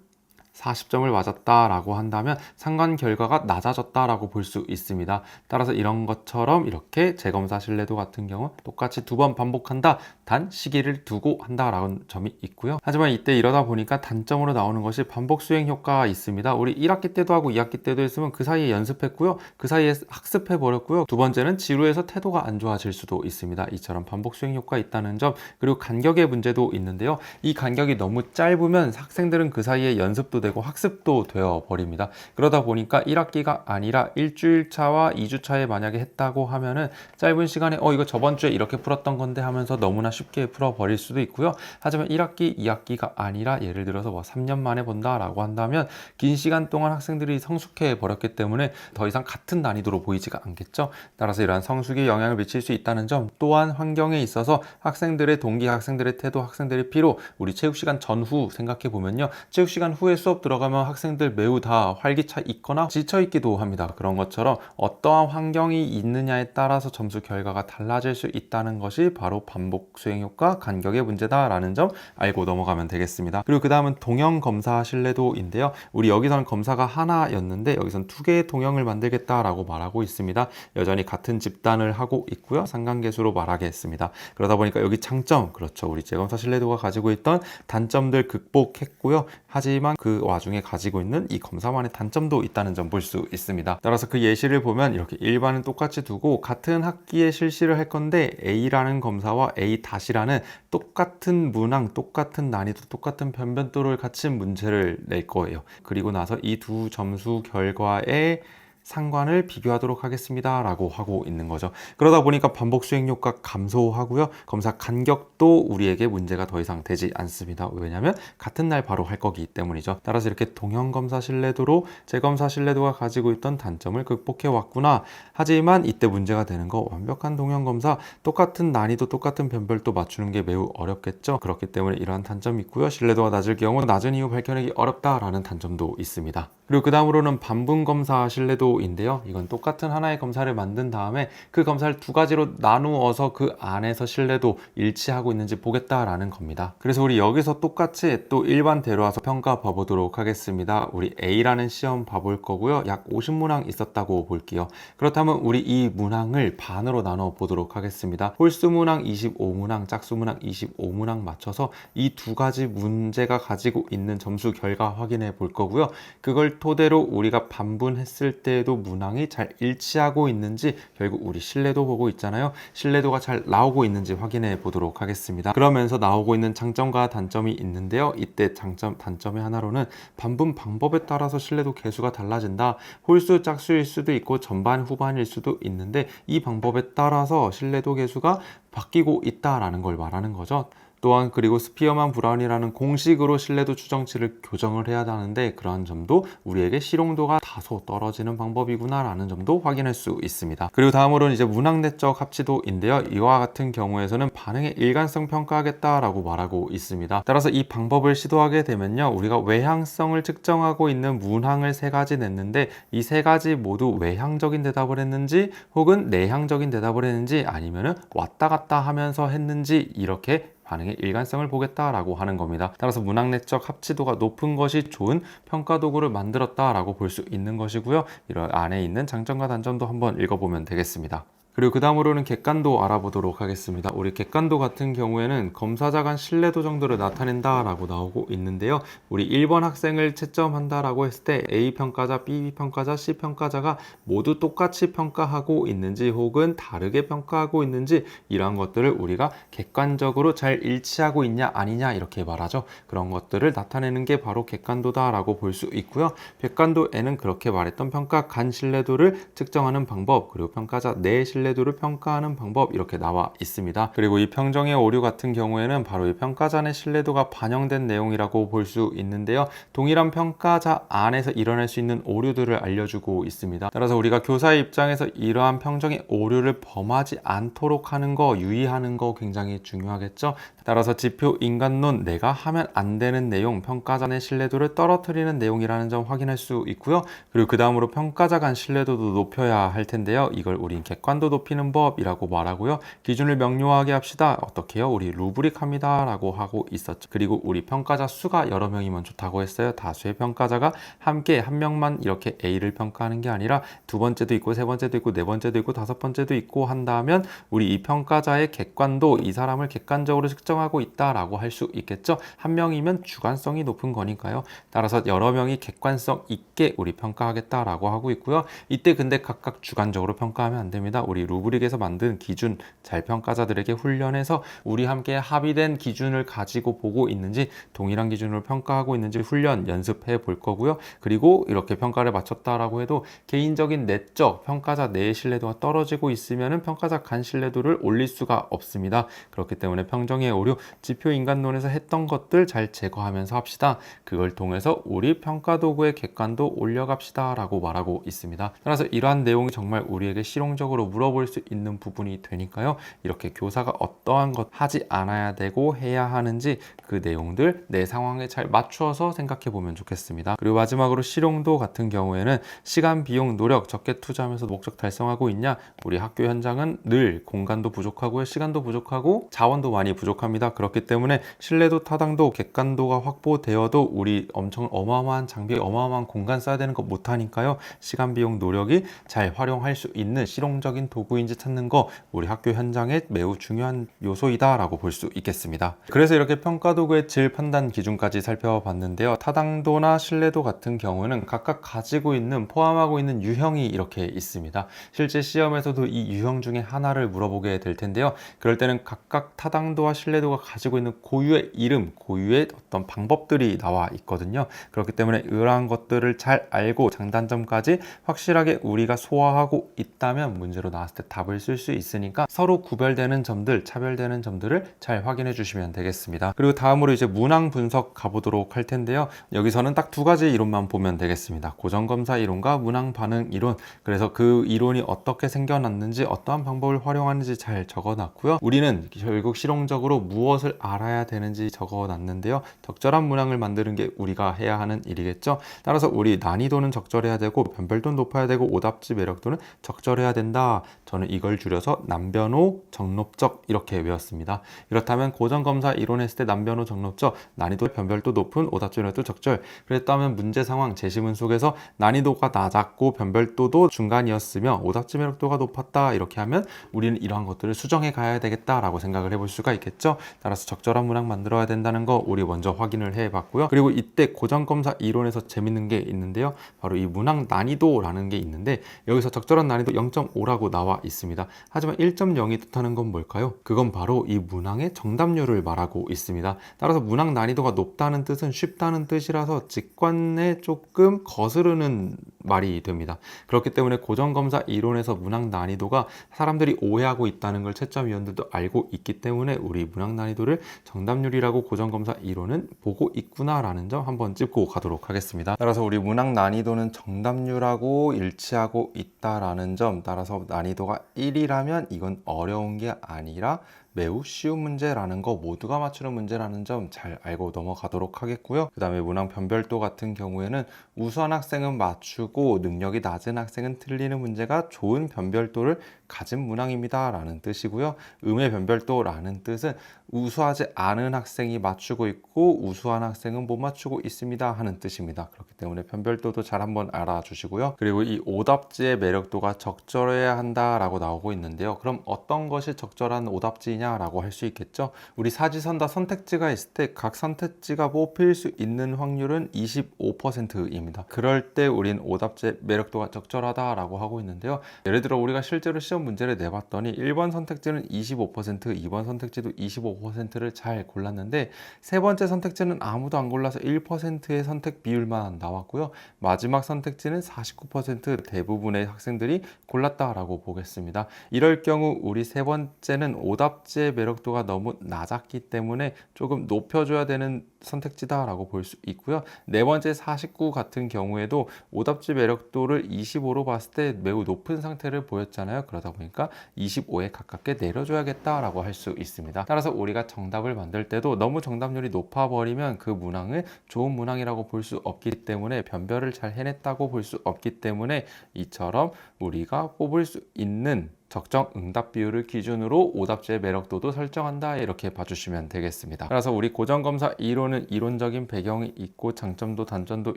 40점을 맞았다라고 한다면 상관 결과가 낮아졌다라고 볼 수 있습니다. 따라서 이런 것처럼 이렇게 재검사 신뢰도 같은 경우 똑같이 2번 반복한다. 단 시기를 두고 한다라는 점이 있고요. 하지만 이때 이러다 보니까 단점으로 나오는 것이 반복 수행 효과가 있습니다. 우리 1학기 때도 하고 2학기 때도 했으면 그 사이에 연습했고요. 그 사이에 학습해 버렸고요. 두 번째는 지루해서 태도가 안 좋아질 수도 있습니다. 이처럼 반복 수행 효과가 있다는 점, 그리고 간격의 문제도 있는데요. 이 간격이 너무 짧으면 학생들은 그 사이에 연습도 되고 학습도 되어 버립니다. 그러다 보니까 1학기가 아니라 일주일 차와 2주 차에 만약에 했다고 하면은 짧은 시간에 이거 저번 주에 이렇게 풀었던 건데 하면서 너무나 쉽게 풀어 버릴 수도 있고요. 하지만 1학기, 2학기가 아니라 예를 들어서 3년 만에 본다라고 한다면 긴 시간 동안 학생들이 성숙해 버렸기 때문에 더 이상 같은 난이도로 보이지가 않겠죠. 따라서 이러한 성숙에 영향을 미칠 수 있다는 점, 또한 환경에 있어서 학생들의 동기, 학생들의 태도, 학생들의 피로, 우리 체육시간 전후 생각해 보면요. 체육시간 후에 수업 들어가면 학생들 매우 다 활기차 있거나 지쳐 있기도 합니다. 그런 것처럼 어떠한 환경이 있느냐에 따라서 점수 결과가 달라질 수 있다는 것이 바로 반복 수행 효과, 간격의 문제다라는 점 알고 넘어가면 되겠습니다. 그리고 그 다음은 동형 검사 신뢰도인데요. 우리 여기서는 검사가 하나였는데 여기서는 2개의 동형을 만들겠다라고 말하고 있습니다. 여전히 같은 집단을 하고 있고요. 상관계수로 말하겠습니다. 그러다 보니까 여기 장점, 그렇죠. 우리 재검사 신뢰도가 가지고 있던 단점들 극복했고요. 하지만 그 와중에 가지고 있는 이 검사만의 단점도 있다는 점 볼 수 있습니다. 따라서 그 예시를 보면 이렇게 일반은 똑같이 두고 같은 학기에 실시를 할 건데 A라는 검사와 A-라는 똑같은 문항, 똑같은 난이도, 똑같은 변변도를 갖춘 문제를 낼 거예요. 그리고 나서 이 두 점수 결과에 상관을 비교하도록 하겠습니다 라고 하고 있는 거죠. 그러다 보니까 반복 수행 효과 감소하고요. 검사 간격도 우리에게 문제가 더 이상 되지 않습니다. 왜냐하면 같은 날 바로 할 거기 때문이죠. 따라서 이렇게 동형 검사 신뢰도로 재검사 신뢰도가 가지고 있던 단점을 극복해 왔구나. 하지만 이때 문제가 되는 거, 완벽한 동형 검사 똑같은 난이도 똑같은 변별도 맞추는 게 매우 어렵겠죠. 그렇기 때문에 이러한 단점이 있고요. 신뢰도가 낮을 경우 낮은 이유 밝혀내기 어렵다라는 단점도 있습니다. 그리고 그 다음으로는 반분 검사 신뢰도인데요. 이건 똑같은 하나의 검사를 만든 다음에 그 검사를 두 가지로 나누어서 그 안에서 신뢰도 일치하고 있는지 보겠다라는 겁니다. 그래서 우리 여기서 똑같이 또 일반대로 와서 평가 봐보도록 하겠습니다. 우리 A라는 시험 봐볼 거고요. 약 50문항 있었다고 볼게요. 그렇다면 우리 이 문항을 반으로 나눠 보도록 하겠습니다. 홀수 문항 25문항, 짝수 문항 25문항 맞춰서 이 두 가지 문제가 가지고 있는 점수 결과 확인해 볼 거고요. 그걸 토대로 우리가 반분했을 때에도 문항이 잘 일치하고 있는지, 결국 우리 신뢰도 보고 있잖아요. 신뢰도가 잘 나오고 있는지 확인해 보도록 하겠습니다. 그러면서 나오고 있는 장점과 단점이 있는데요. 이때 단점의 하나로는 반분 방법에 따라서 신뢰도 개수가 달라진다. 홀수, 짝수일 수도 있고 전반, 후반일 수도 있는데 이 방법에 따라서 신뢰도 개수가 바뀌고 있다라는 걸 말하는 거죠. 또한 그리고 스피어만 브라운이라는 공식으로 신뢰도 추정치를 교정을 해야 하는데, 그러한 점도 우리에게 실용도가 다소 떨어지는 방법이구나 라는 점도 확인할 수 있습니다. 그리고 다음으로는 이제 문항 내적 합치도인데요. 이와 같은 경우에서는 반응의 일관성 평가하겠다라고 말하고 있습니다. 따라서 이 방법을 시도하게 되면요, 우리가 외향성을 측정하고 있는 문항을 세 가지 냈는데 이 세 가지 모두 외향적인 대답을 했는지 혹은 내향적인 대답을 했는지 아니면은 왔다 갔다 하면서 했는지, 이렇게 반응의 일관성을 보겠다라고 하는 겁니다. 따라서 문항 내적 합치도가 높은 것이 좋은 평가 도구를 만들었다라고 볼 수 있는 것이고요. 이런 안에 있는 장점과 단점도 한번 읽어보면 되겠습니다. 그리고 그 다음으로는 객관도 알아보도록 하겠습니다. 우리 객관도 같은 경우에는 검사자 간 신뢰도 정도를 나타낸다 라고 나오고 있는데요. 우리 1번 학생을 채점한다 라고 했을 때 A 평가자, B 평가자, C 평가자가 모두 똑같이 평가하고 있는지 혹은 다르게 평가하고 있는지, 이러한 것들을 우리가 객관적으로 잘 일치하고 있냐 아니냐 이렇게 말하죠. 그런 것들을 나타내는 게 바로 객관도다 라고 볼 수 있고요. 객관도에는 그렇게 말했던 평가 간 신뢰도를 측정하는 방법, 그리고 평가자 내 신뢰도를 평가하는 방법, 이렇게 나와 있습니다. 그리고 이 평정의 오류 같은 경우에는 바로 이 평가자 내 신뢰도가 반영된 내용이라고 볼 수 있는데요. 동일한 평가자 안에서 일어날 수 있는 오류들을 알려주고 있습니다. 따라서 우리가 교사의 입장에서 이러한 평정의 오류를 범하지 않도록 하는 거, 유의하는 거 굉장히 중요하겠죠. 따라서 지표 인간론, 내가 하면 안 되는 내용, 평가자 내 신뢰도를 떨어뜨리는 내용이라는 점 확인할 수 있고요. 그리고 그 다음으로 평가자 간 신뢰도도 높여야 할 텐데요. 이걸 우린 객관도 높이는 법이라고 말하고요. 기준을 명료하게 합시다. 어떻게 해요? 우리 루브릭 합니다 라고 하고 있었죠. 그리고 우리 평가자 수가 여러 명이면 좋다고 했어요. 다수의 평가자가 함께 한 명만 이렇게 A를 평가하는 게 아니라 두 번째도 있고 세 번째도 있고 네 번째도 있고 다섯 번째도 있고 한다면 우리 이 평가자의 객관도, 이 사람을 객관적으로 측정하고 있다라고 할 수 있겠죠. 한 명이면 주관성이 높은 거니까요. 따라서 여러 명이 객관성 있게 우리 평가하겠다라고 하고 있고요. 이때 근데 각각 주관적으로 평가하면 안 됩니다. 우리 루브릭에서 만든 기준, 잘 평가자들에게 훈련해서 우리 함께 합의된 기준을 가지고 보고 있는지, 동일한 기준으로 평가하고 있는지 훈련, 연습해 볼 거고요. 그리고 이렇게 평가를 마쳤다라고 해도 개인적인 내적 평가자 내의 신뢰도가 떨어지고 있으면 평가자 간 신뢰도를 올릴 수가 없습니다. 그렇기 때문에 평정의 오류, 지표 인간론에서 했던 것들 잘 제거하면서 합시다. 그걸 통해서 우리 평가 도구의 객관도 올려갑시다 라고 말하고 있습니다. 따라서 이러한 내용이 정말 우리에게 실용적으로 물어볼 수 있는 부분이 되니까요. 이렇게 교사가 어떠한 것 하지 않아야 되고 해야 하는지 그 내용들 내 상황에 잘 맞추어서 생각해 보면 좋겠습니다. 그리고 마지막으로 실용도 같은 경우에는 시간, 비용, 노력 적게 투자하면서 목적 달성하고 있냐? 우리 학교 현장은 늘 공간도 부족하고요. 시간도 부족하고 자원도 많이 부족합니다. 그렇기 때문에 신뢰도, 타당도, 객관도가 확보되어도 우리 엄청 어마어마한 장비, 어마어마한 공간 써야 되는 거 못하니까요. 시간, 비용, 노력이 잘 활용할 수 있는 실용적인 도구인지 찾는 거 우리 학교 현장에 매우 중요한 요소이다 라고 볼 수 있겠습니다. 그래서 이렇게 평가 도구의 질 판단 기준까지 살펴봤는데요. 타당도나 신뢰도 같은 경우는 각각 가지고 있는 포함하고 있는 유형이 이렇게 있습니다. 실제 시험에서도 이 유형 중에 하나를 물어보게 될 텐데요. 그럴 때는 각각 타당도와 신뢰도가 가지고 있는 고유의 이름, 고유의 어떤 방법들이 나와 있거든요. 그렇기 때문에 이러한 것들을 잘 알고 장단점까지 확실하게 우리가 소화하고 있다면 문제로 나왔을 때 답을 쓸 수 있으니까 서로 구별되는 점들, 차별되는 점들을 잘 확인해 주시면 되겠습니다. 그리고 다음으로 이제 문항 분석 가보도록 할 텐데요. 여기서는 딱 두 가지 이론만 보면 되겠습니다. 고정검사 이론과 문항 반응 이론. 그래서 그 이론이 어떻게 생겨났는지, 어떠한 방법을 활용하는지 잘 적어놨고요. 우리는 결국 실용적으로 무엇을 알아야 되는지 적어놨는데요. 적절한 문항을 만드는 게 우리가 해야 하는 일이겠죠. 따라서 우리 난이도는 적절해야 되고 변별도 높아야 되고 오답지 매력도는 적절해야 된다. 저는 이걸 줄여서 남변호, 정롭적 이렇게 외웠습니다. 이렇다면 고정검사 이론했을 때 남변호, 정롭적, 난이도, 변별도 높은 오답지 매력도 적절. 그랬다면 문제 상황, 제시문 속에서 난이도가 낮았고 변별도도 중간이었으며 오답지 매력도가 높았다. 이렇게 하면 우리는 이러한 것들을 수정해 가야 되겠다라고 생각을 해볼 수가 있겠죠. 따라서 적절한 문항 만들어야 된다는 거 우리 먼저 확인을 해봤고요. 그리고 이때 고정검사 이론에서 재밌는 게 있는데요. 바로 이 문항 난이도라는 게 있는데 여기서 적절한 난이도 0.5라고 나와 있습니다. 하지만 1.0이 뜻하는 건 뭘까요? 그건 바로 이 문항의 정답률을 말하고 있습니다. 따라서 문항 난이도가 높다는 뜻은 쉽다는 뜻이라서 직관에 조금 거스르는 말이 됩니다. 그렇기 때문에 고정검사 이론에서 문항 난이도가 사람들이 오해하고 있다는 걸 채점위원들도 알고 있기 때문에 우리 문항 난이도를 정답률이라고 고정검사 이론은 보고 있구나라는 점 한번 짚고 가도록 하겠습니다. 따라서 우리 문항 난이도는 정답률하고 일치하고 있다라는 점, 따라서 난이도가 1이라면 이건 어려운 게 아니라 매우 쉬운 문제라는 거, 모두가 맞추는 문제라는 점 잘 알고 넘어가도록 하겠고요. 그 다음에 문항 변별도 같은 경우에는 우수한 학생은 맞추고 능력이 낮은 학생은 틀리는 문제가 좋은 변별도를 가진 문항입니다 라는 뜻이고요. 음의 변별도라는 뜻은 우수하지 않은 학생이 맞추고 있고 우수한 학생은 못 맞추고 있습니다 하는 뜻입니다. 그렇기 때문에 변별도도 잘 한번 알아주시고요. 그리고 이 오답지의 매력도가 적절해야 한다라고 나오고 있는데요. 그럼 어떤 것이 적절한 오답지냐라고 할 수 있겠죠. 우리 사지선다 선택지가 있을 때 각 선택지가 뽑힐 수 있는 확률은 25%입니다. 그럴 때 우린 오답지의 매력도가 적절하다라고 하고 있는데요. 예를 들어 우리가 실제로 시험 문제를 내봤더니 1번 선택지는 25%, 2번 선택지도 25%를 잘 골랐는데 세 번째 선택지는 아무도 안 골라서 1%의 선택 비율만 나왔고요. 마지막 선택지는 49% 대부분의 학생들이 골랐다라고 보겠습니다. 이럴 경우 우리 세 번째는 오답지의 매력도가 너무 낮았기 때문에 조금 높여줘야 되는 선택지다라고 볼 수 있고요. 네 번째 49 같은 경우에도 오답지 매력도를 25로 봤을 때 매우 높은 상태를 보였잖아요. 그러다 보니까 25에 가깝게 내려줘야겠다라고 할 수 있습니다. 따라서 우리가 정답을 만들 때도 너무 정답률이 높아버리면 그 문항은 좋은 문항이라고 볼 수 없기 때문에 변별을 잘 해냈다고 볼 수 없기 때문에 이처럼 우리가 뽑을 수 있는 적정 응답 비율을 기준으로 오답지의 매력도도 설정한다 이렇게 봐주시면 되겠습니다. 그래서 우리 고정검사 이론은 이론적인 배경이 있고 장점도 단점도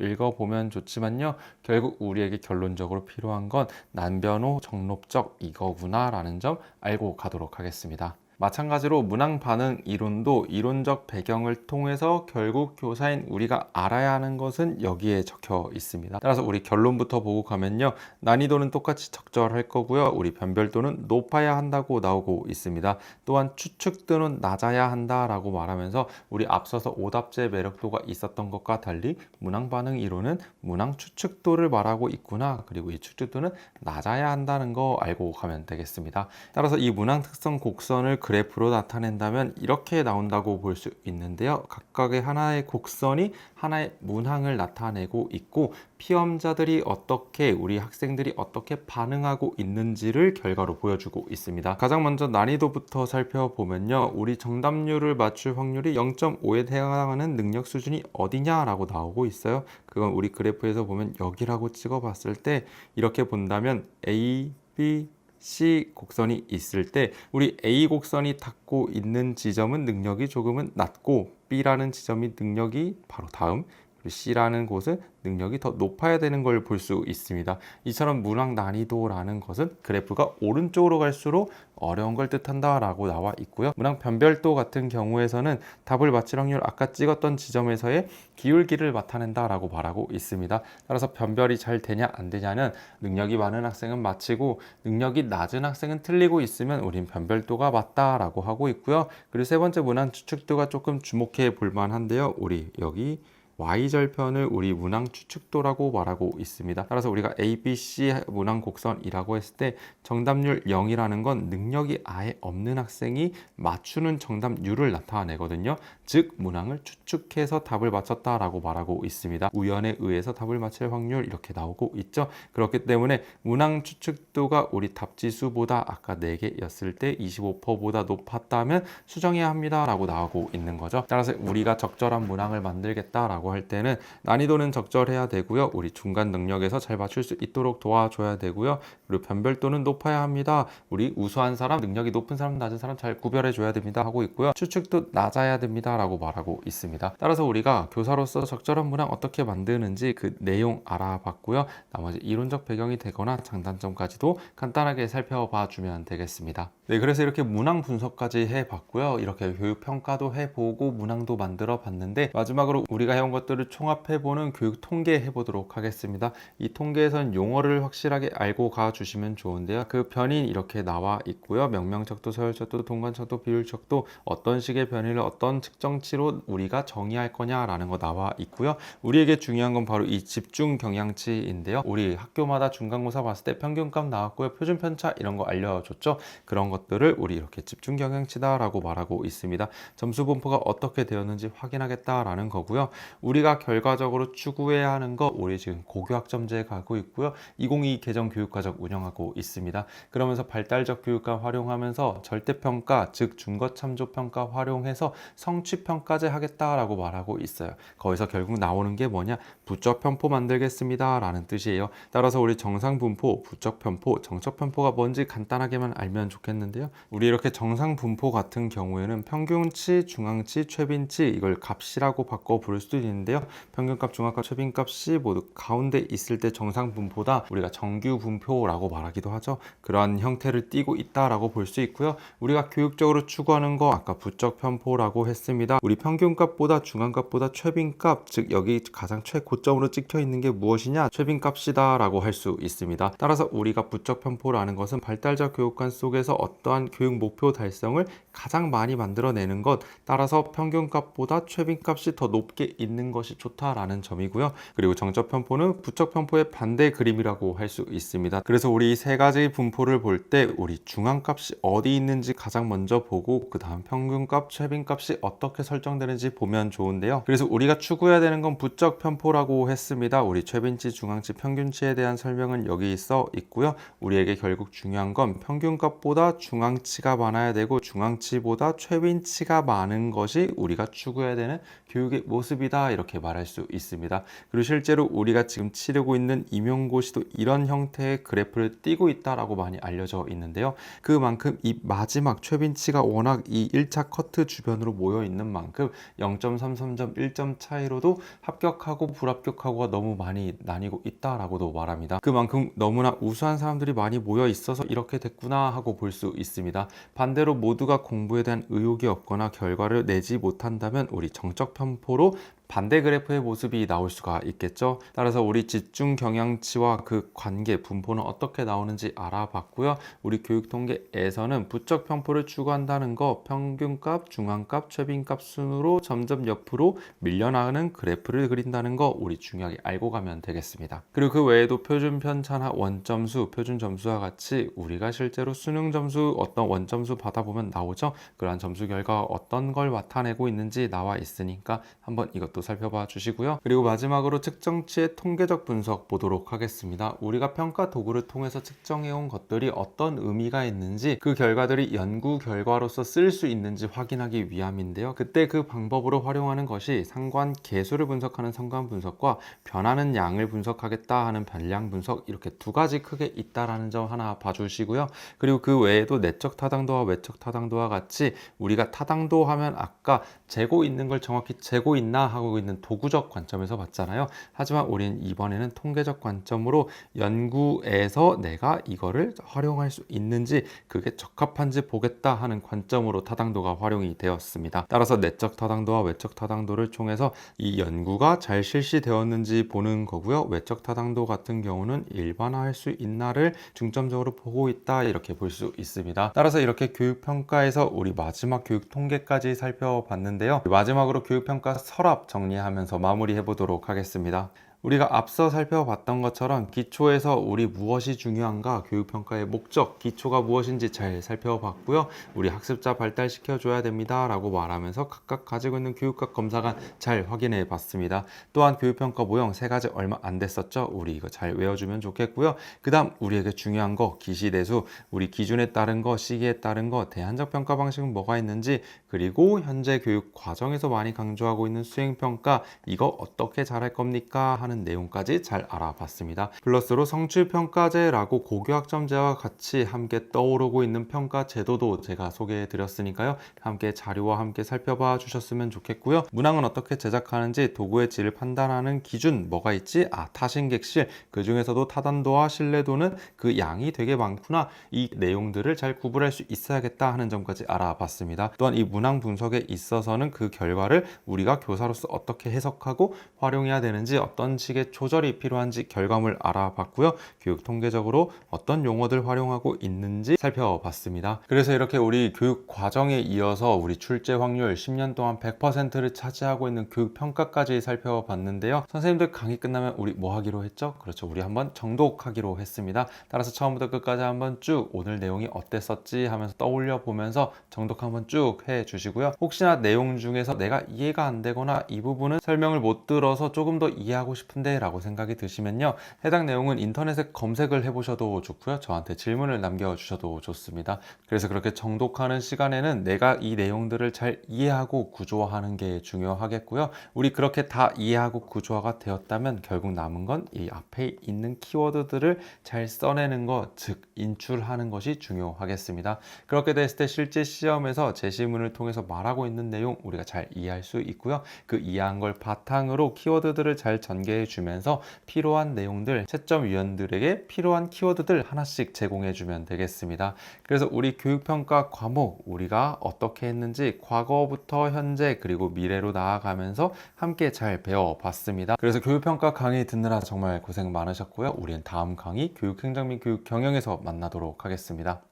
읽어보면 좋지만요. 결국 우리에게 결론적으로 필요한 건 난변호 정롭적 이거구나 라는 점 알고 가도록 하겠습니다. 마찬가지로 문항 반응 이론도 이론적 배경을 통해서 결국 교사인 우리가 알아야 하는 것은 여기에 적혀 있습니다. 따라서 우리 결론부터 보고 가면요. 난이도는 똑같이 적절할 거고요. 우리 변별도는 높아야 한다고 나오고 있습니다. 또한 추측도는 낮아야 한다라고 말하면서 우리 앞서서 오답지의 매력도가 있었던 것과 달리 문항 반응 이론은 문항 추측도를 말하고 있구나. 그리고 이 추측도는 낮아야 한다는 거 알고 가면 되겠습니다. 따라서 이 문항 특성 곡선을 그래프로 나타낸다면 이렇게 나온다고 볼 수 있는데요. 각각의 하나의 곡선이 하나의 문항을 나타내고 있고 피험자들이 어떻게 우리 학생들이 어떻게 반응하고 있는지를 결과로 보여주고 있습니다. 가장 먼저 난이도부터 살펴보면요. 우리 정답률을 맞출 확률이 0.5에 해당하는 능력 수준이 어디냐라고 나오고 있어요. 그건 우리 그래프에서 보면 여기라고 찍어봤을 때 이렇게 본다면 A, B, C 곡선이 있을 때 우리 A 곡선이 닿고 있는 지점은 능력이 조금은 낮고 B라는 지점이 능력이 바로 다음 그리고 C라는 곳은 능력이 더 높아야 되는 걸 볼 수 있습니다. 이처럼 문항 난이도라는 것은 그래프가 오른쪽으로 갈수록 어려운 걸 뜻한다 라고 나와 있고요. 문항 변별도 같은 경우에서는 답을 맞힐 확률 아까 찍었던 지점에서의 기울기를 나타낸다 라고 말하고 있습니다. 따라서 변별이 잘 되냐 안 되냐는 능력이 많은 학생은 맞히고 능력이 낮은 학생은 틀리고 있으면 우린 변별도가 맞다 라고 하고 있고요. 그리고 세 번째 문항 추측도가 조금 주목해 볼 만한데요. 우리 여기 Y절편을 우리 문항 추측도라고 말하고 있습니다. 따라서 우리가 ABC 문항 곡선이라고 했을 때 정답률 0이라는 건 능력이 아예 없는 학생이 맞추는 정답률을 나타내거든요. 즉 문항을 추측해서 답을 맞췄다라고 말하고 있습니다. 우연에 의해서 답을 맞힐 확률 이렇게 나오고 있죠. 그렇기 때문에 문항 추측도가 우리 답지수보다 아까 4개였을 때 25%보다 높았다면 수정해야 합니다 라고 나오고 있는 거죠. 따라서 우리가 적절한 문항을 만들겠다라고 할 때는 난이도는 적절해야 되고요. 우리 중간 능력에서 잘 맞출 수 있도록 도와줘야 되고요. 그리고 변별도는 높아야 합니다. 우리 우수한 사람, 능력이 높은 사람, 낮은 사람 잘 구별해 줘야 됩니다 하고 있고요. 추측도 낮아야 됩니다 라고 말하고 있습니다. 따라서 우리가 교사로서 적절한 문항 어떻게 만드는지 그 내용 알아봤고요. 나머지 이론적 배경이 되거나 장단점까지도 간단하게 살펴봐 주면 되겠습니다. 네, 그래서 이렇게 문항 분석까지 해봤고요. 이렇게 교육 평가도 해보고 문항도 만들어 봤는데 마지막으로 우리가 해온 것들을 총합해보는 교육 통계 해보도록 하겠습니다. 이 통계에선 용어를 확실하게 알고 가주시면 좋은데요. 그 변이 이렇게 나와 있고요. 명명척도, 서열척도, 동관척도, 비율척도 어떤 식의 변이를 어떤 측정치로 우리가 정의할 거냐라는 거 나와 있고요. 우리에게 중요한 건 바로 이 집중 경향치인데요. 우리 학교마다 중간고사 봤을 때 평균값 나왔고요. 표준 편차 이런 거 알려줬죠. 그런 것들을 우리 이렇게 집중 경향치다라고 말하고 있습니다. 점수 분포가 어떻게 되었는지 확인하겠다라는 거고요. 우리가 결과적으로 추구해야 하는 거 우리 지금 고교학점제에 가고 있고요. 2022 개정 교육과정 운영하고 있습니다. 그러면서 발달적 교육과 활용하면서 절대평가 즉 준거참조평가 활용해서 성취평가제 하겠다라고 말하고 있어요. 거기서 결국 나오는 게 뭐냐? 부적편포 만들겠습니다 라는 뜻이에요. 따라서 우리 정상분포, 부적편포, 정적편포가 뭔지 간단하게만 알면 좋겠는데요. 우리 이렇게 정상분포 같은 경우에는 평균치, 중앙치, 최빈치 이걸 값이라고 바꿔 부를 수도 있는데요. 평균값, 중앙값, 최빈값이 모두 가운데 있을 때 정상분포다 우리가 정규분포라고 말하기도 하죠. 그러한 형태를 띠고 있다라고 볼 수 있고요. 우리가 교육적으로 추구하는 거 아까 부적편포라고 했습니다. 우리 평균값보다 중앙값보다 최빈값 즉 여기 가장 최고점으로 찍혀 있는 게 무엇이냐? 최빈값이다 라고 할 수 있습니다. 따라서 우리가 부적편포라는 것은 발달적 교육관 속에서 어떠한 교육 목표 달성을 가장 많이 만들어내는 것 따라서 평균값보다 최빈값이 더 높게 있는 것이 좋다라는 점이고요. 그리고 정적편포는 부적편포의 반대 그림이라고 할 수 있습니다. 그래서 우리 세 가지 분포를 볼 때 우리 중앙값이 어디 있는지 가장 먼저 보고 그 다음 평균값, 최빈값이 어떻게 설정되는지 보면 좋은데요. 그래서 우리가 추구해야 되는 건 부적편포라고 했습니다. 우리 최빈치, 중앙치, 평균치에 대한 설명은 여기 써 있고요. 우리에게 결국 중요한 건 평균값보다 중앙치가 많아야 되고 중앙치보다 최빈치가 많은 것이 우리가 추구해야 되는 교육의 모습이다 이렇게 말할 수 있습니다. 그리고 실제로 우리가 지금 치르고 있는 임용고시도 이런 형태의 그래프를 띄고 있다라고 많이 알려져 있는데요. 그만큼 이 마지막 최빈치가 워낙 이 1차 커트 주변으로 모여 있는 만큼 0.33점 1점 차이로도 합격하고 불합격하고가 너무 많이 나뉘고 있다라고도 말합니다. 그만큼 너무나 우수한 사람들이 많이 모여 있어서 이렇게 됐구나 하고 볼 수 있습니다. 반대로 모두가 공부에 대한 의욕이 없거나 결과를 내지 못한다면 우리 정적 편포로 반대 그래프의 모습이 나올 수가 있겠죠. 따라서 우리 집중 경향치와 그 관계 분포는 어떻게 나오는지 알아봤고요. 우리 교육통계에서는 부적 편포를 추구한다는 거 평균값, 중앙값, 최빈값 순으로 점점 옆으로 밀려나가는 그래프를 그린다는 거 우리 중요하게 알고 가면 되겠습니다. 그리고 그 외에도 표준 편차나 원점수, 표준 점수와 같이 우리가 실제로 수능 점수 어떤 원점수 받아보면 나오죠. 그러한 점수 결과 어떤 걸 나타내고 있는지 나와 있으니까 한번 이것도 살펴봐 주시고요. 그리고 마지막으로 측정치의 통계적 분석 보도록 하겠습니다. 우리가 평가 도구를 통해서 측정해온 것들이 어떤 의미가 있는지 그 결과들이 연구 결과로서 쓸 수 있는지 확인하기 위함인데요. 그때 그 방법으로 활용하는 것이 상관 계수를 분석하는 상관 분석과 변하는 양을 분석하겠다 하는 변량 분석 이렇게 두 가지 크게 있다라는 점 하나 봐주시고요. 그리고 그 외에도 내적 타당도와 외적 타당도와 같이 우리가 타당도 하면 아까 재고 있는 걸 정확히 재고 있나 하고 하고 있는 도구적 관점에서 봤잖아요. 하지만 우리는 이번에는 통계적 관점으로 연구에서 내가 이거를 활용할 수 있는지 그게 적합한지 보겠다 하는 관점으로 타당도가 활용이 되었습니다. 따라서 내적 타당도와 외적 타당도를 통해서 이 연구가 잘 실시되었는지 보는 거고요. 외적 타당도 같은 경우는 일반화할 수 있나를 중점적으로 보고 있다 이렇게 볼 수 있습니다. 따라서 이렇게 교육평가에서 우리 마지막 교육 통계까지 살펴봤는데요. 마지막으로 교육평가 서랍 정리하면서 마무리해 보도록 하겠습니다. 우리가 앞서 살펴봤던 것처럼 기초에서 우리 무엇이 중요한가, 교육평가의 목적, 기초가 무엇인지 잘 살펴봤고요. 우리 학습자 발달시켜 줘야 됩니다 라고 말하면서 각각 가지고 있는 교육학 검사관 잘 확인해 봤습니다. 또한 교육평가 모형 3가지 얼마 안 됐었죠. 우리 이거 잘 외워주면 좋겠고요. 그 다음 우리에게 중요한 거 기시대수, 우리 기준에 따른 거, 시기에 따른 거, 대안적 평가 방식은 뭐가 있는지, 그리고 현재 교육 과정에서 많이 강조하고 있는 수행평가, 이거 어떻게 잘할 겁니까 하는 내용까지 잘 알아봤습니다. 플러스로 성취평가제라고 고교학점제와 같이 함께 떠오르고 있는 평가 제도도 제가 소개해 드렸으니까요. 함께 자료와 함께 살펴봐 주셨으면 좋겠고요. 문항은 어떻게 제작하는지, 도구의 질을 판단하는 기준 뭐가 있지? 타신객실, 그 중에서도 타단도와 신뢰도는 그 양이 되게 많구나, 이 내용들을 잘 구분할 수 있어야겠다 하는 점까지 알아봤습니다. 또한 이 문항 분석에 있어서는 그 결과를 우리가 교사로서 어떻게 해석하고 활용해야 되는지, 어떤 식의 조절이 필요한지 결과물 알아봤고요. 교육 통계적으로 어떤 용어들 활용하고 있는지 살펴봤습니다. 그래서 이렇게 우리 교육 과정에 이어서 우리 출제 확률 10년 동안 100%를 차지하고 있는 교육 평가까지 살펴봤는데요. 선생님들 강의 끝나면 우리 뭐 하기로 했죠? 그렇죠. 우리 한번 정독하기로 했습니다. 따라서 처음부터 끝까지 한번 쭉 오늘 내용이 어땠었지 하면서 떠올려 보면서 정독 한번 쭉 해 주시고요. 혹시나 내용 중에서 내가 이해가 안 되거나 이 부분은 설명을 못 들어서 조금 더 이해하고 싶은데 라고 생각이 드시면요, 해당 내용은 인터넷에 검색을 해보셔도 좋고요. 저한테 질문을 남겨주셔도 좋습니다. 그래서 그렇게 정독하는 시간에는 내가 이 내용들을 잘 이해하고 구조화하는 게 중요하겠고요. 우리 그렇게 다 이해하고 구조화가 되었다면 결국 남은 건 이 앞에 있는 키워드들을 잘 써내는 것, 즉 인출하는 것이 중요하겠습니다. 그렇게 됐을 때 실제 시험에서 제시문을 통해서 말하고 있는 내용 우리가 잘 이해할 수 있고요. 그 이해한 걸 바탕으로 키워드들을 잘 전개해 주면서 필요한 내용들, 채점위원들에게 필요한 키워드들 하나씩 제공해 주면 되겠습니다. 그래서 우리 교육평가 과목 우리가 어떻게 했는지 과거부터 현재 그리고 미래로 나아가면서 함께 잘 배워봤습니다. 그래서 교육평가 강의 듣느라 정말 고생 많으셨고요. 우리는 다음 강의 교육행정 및 교육경영에서 만나도록 하겠습니다.